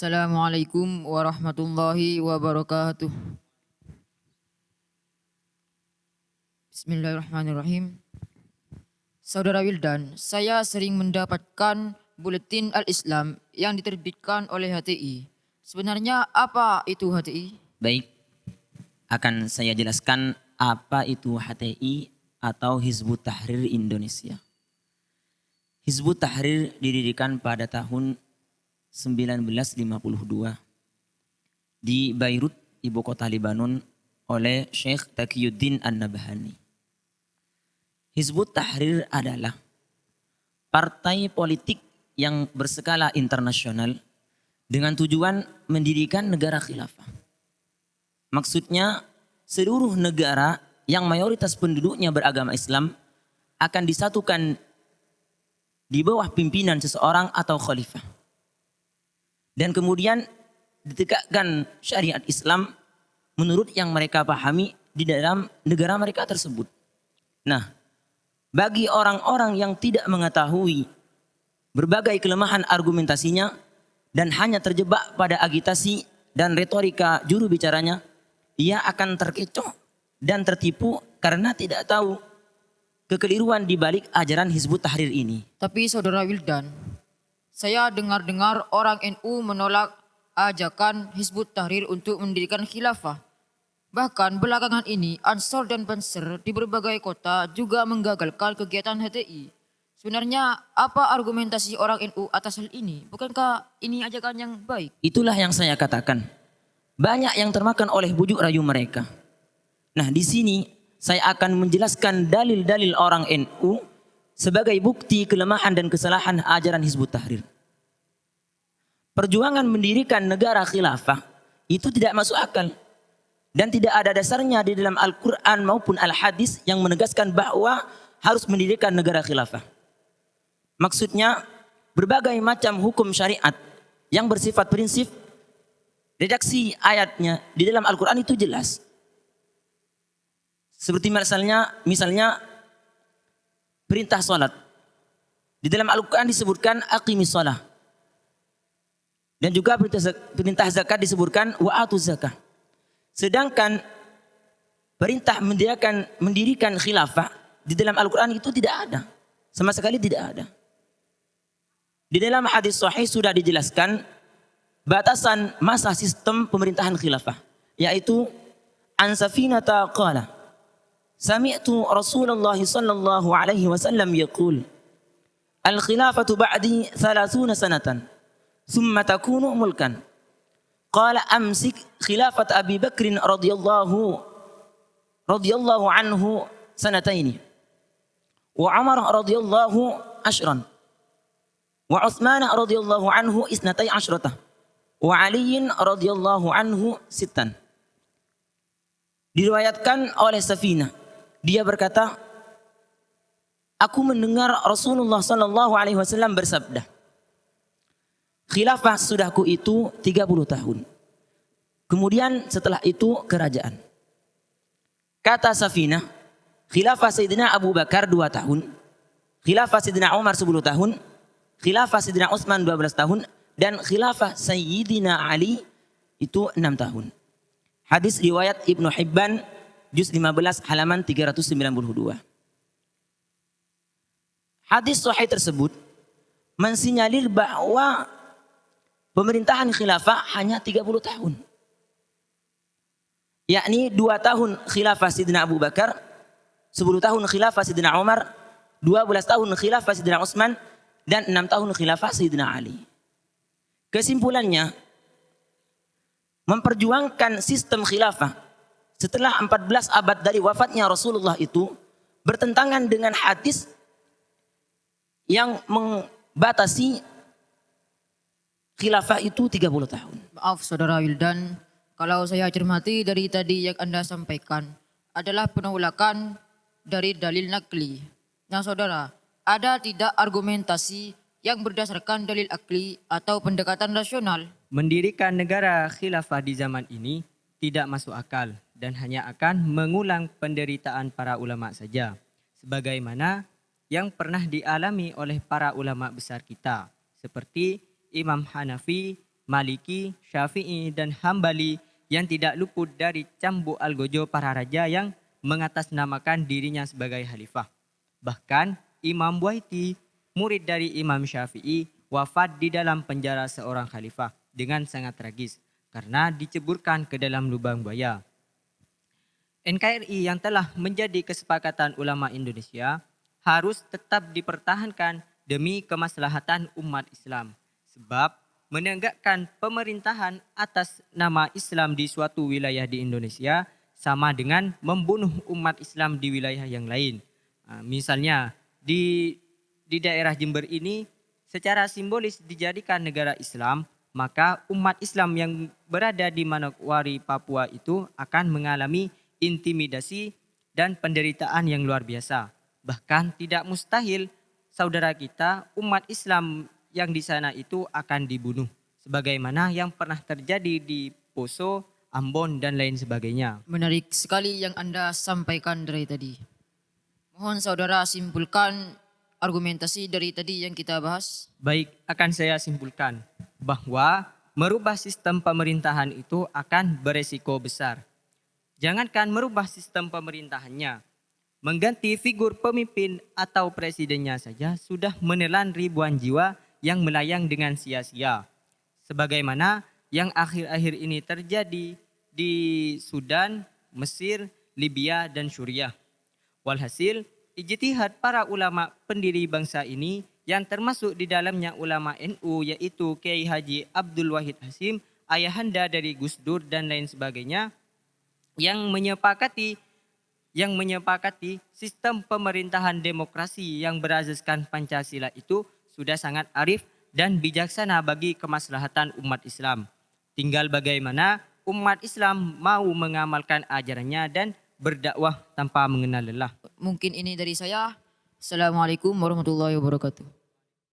Assalamualaikum warahmatullahi wabarakatuh. Bismillahirrahmanirrahim. Saudara Wildan, saya sering mendapatkan buletin Al-Islam yang diterbitkan oleh HTI. Sebenarnya apa itu HTI? Baik, akan saya jelaskan apa itu HTI atau Hizbut Tahrir Indonesia. Hizbut Tahrir didirikan pada tahun 1952 di Beirut, ibu kota Lebanon, oleh Syekh Taqiyuddin An-Nabhani. Hizbut Tahrir adalah partai politik yang berskala internasional dengan tujuan mendirikan negara khilafah. Maksudnya seluruh negara yang mayoritas penduduknya beragama Islam akan disatukan di bawah pimpinan seseorang atau khalifah. Dan kemudian ditegakkan syariat Islam menurut yang mereka pahami di dalam negara mereka tersebut. Nah, bagi orang-orang yang tidak mengetahui berbagai kelemahan argumentasinya dan hanya terjebak pada agitasi dan retorika juru bicaranya, ia akan terkecoh dan tertipu karena tidak tahu kekeliruan di balik ajaran Hizbut Tahrir ini. Tapi Saudara Wildan, saya dengar-dengar orang NU menolak ajakan Hizbut Tahrir untuk mendirikan khilafah. Bahkan belakangan ini Ansor dan Banser di berbagai kota juga menggagalkan kegiatan HTI. Sebenarnya apa argumentasi orang NU atas hal ini? Bukankah ini ajakan yang baik? Itulah yang saya katakan. Banyak yang termakan oleh bujuk rayu mereka. Nah, di sini saya akan menjelaskan dalil-dalil orang NU sebagai bukti kelemahan dan kesalahan ajaran Hizbut Tahrir. Perjuangan mendirikan negara khilafah itu tidak masuk akal. Dan tidak ada dasarnya di dalam Al-Quran maupun Al-Hadis yang menegaskan bahwa harus mendirikan negara khilafah. Maksudnya berbagai macam hukum syariat yang bersifat prinsip, redaksi ayatnya di dalam Al-Quran itu jelas. Seperti misalnya perintah salat. Di dalam Al-Quran disebutkan aqimis shalah. Dan juga perintah zakat disebutkan wa'atuz zakah. Sedangkan perintah mendirikan khilafah di dalam Al-Quran itu tidak ada. Sama sekali tidak ada. Di dalam hadis sahih sudah dijelaskan batasan masa sistem pemerintahan khilafah. Yaitu an safinata qala sami'tu Rasulullah sallallahu alaihi wasallam yaqul al-khilafatu ba'di 30 sanatan thumma takunu mulkan. Qala amsik khilafat Abi Bakrin radhiyallahu anhu sanataini wa Umar radhiyallahu ashran wa Utsman radhiyallahu anhu isnatai asyrata wa Ali radhiyallahu anhu sittan. Diriwayatkan oleh Safinah, dia berkata, aku mendengar Rasulullah sallallahu alaihi wasallam bersabda, khilafah sudahku itu 30 tahun. Kemudian setelah itu kerajaan. Kata Safinah, khilafah Sayyidina Abu Bakar 2 tahun. Khilafah Sayyidina Umar 10 tahun. Khilafah Sayyidina Utsman 12 tahun. Dan khilafah Sayyidina Ali itu 6 tahun. Hadis riwayat Ibnu Hibban, juz 15 halaman 392. Hadis sahih tersebut mensinyalir bahwa pemerintahan khilafah hanya 30 tahun. Yakni 2 tahun khilafah Sayyidina Abu Bakar, 10 tahun khilafah Sayyidina Umar, 12 tahun khilafah Sayyidina Utsman, dan 6 tahun khilafah Sayyidina Ali. Kesimpulannya, memperjuangkan sistem khilafah setelah 14 abad dari wafatnya Rasulullah itu bertentangan dengan hadis yang membatasi khilafah itu 30 tahun. Maaf Saudara Wildan, kalau saya cermati dari tadi yang Anda sampaikan adalah penolakan dari dalil nakli. Nah Saudara, ada tidak argumentasi yang berdasarkan dalil akli atau pendekatan rasional? Mendirikan negara khilafah di zaman ini tidak masuk akal dan hanya akan mengulang penderitaan para ulama saja. Sebagaimana yang pernah dialami oleh para ulama besar kita seperti Imam Hanafi, Maliki, Syafi'i, dan Hambali yang tidak luput dari cambuk algojo para raja yang mengatasnamakan dirinya sebagai khalifah. Bahkan Imam Buaiti, murid dari Imam Syafi'i, wafat di dalam penjara seorang khalifah dengan sangat tragis karena diceburkan ke dalam lubang buaya. NKRI yang telah menjadi kesepakatan ulama Indonesia harus tetap dipertahankan demi kemaslahatan umat Islam. Sebab menegakkan pemerintahan atas nama Islam di suatu wilayah di Indonesia sama dengan membunuh umat Islam di wilayah yang lain. Misalnya di daerah Jember ini secara simbolis dijadikan negara Islam, maka umat Islam yang berada di Manokwari, Papua itu akan mengalami intimidasi dan penderitaan yang luar biasa. Bahkan tidak mustahil saudara kita umat Islam yang di sana itu akan dibunuh. Sebagaimana yang pernah terjadi di Poso, Ambon, dan lain sebagainya. Menarik sekali yang Anda sampaikan dari tadi. Mohon saudara simpulkan argumentasi dari tadi yang kita bahas. Baik, akan saya simpulkan bahwa merubah sistem pemerintahan itu akan beresiko besar. Jangankan merubah sistem pemerintahannya, mengganti figur pemimpin atau presidennya saja sudah menelan ribuan jiwa yang melayang dengan sia-sia. Sebagaimana yang akhir-akhir ini terjadi di Sudan, Mesir, Libya, dan Suriah. Walhasil, ijtihad para ulama pendiri bangsa ini yang termasuk di dalamnya ulama NU yaitu Kiai Haji Abdul Wahid Hasyim, ayahanda dari Gus Dur dan lain sebagainya, yang menyepakati sistem pemerintahan demokrasi yang berazaskan Pancasila itu sudah sangat arif dan bijaksana bagi kemaslahatan umat Islam. Tinggal bagaimana umat Islam mau mengamalkan ajarannya dan berdakwah tanpa mengenal lelah. Mungkin ini dari saya. Assalamualaikum warahmatullahi wabarakatuh.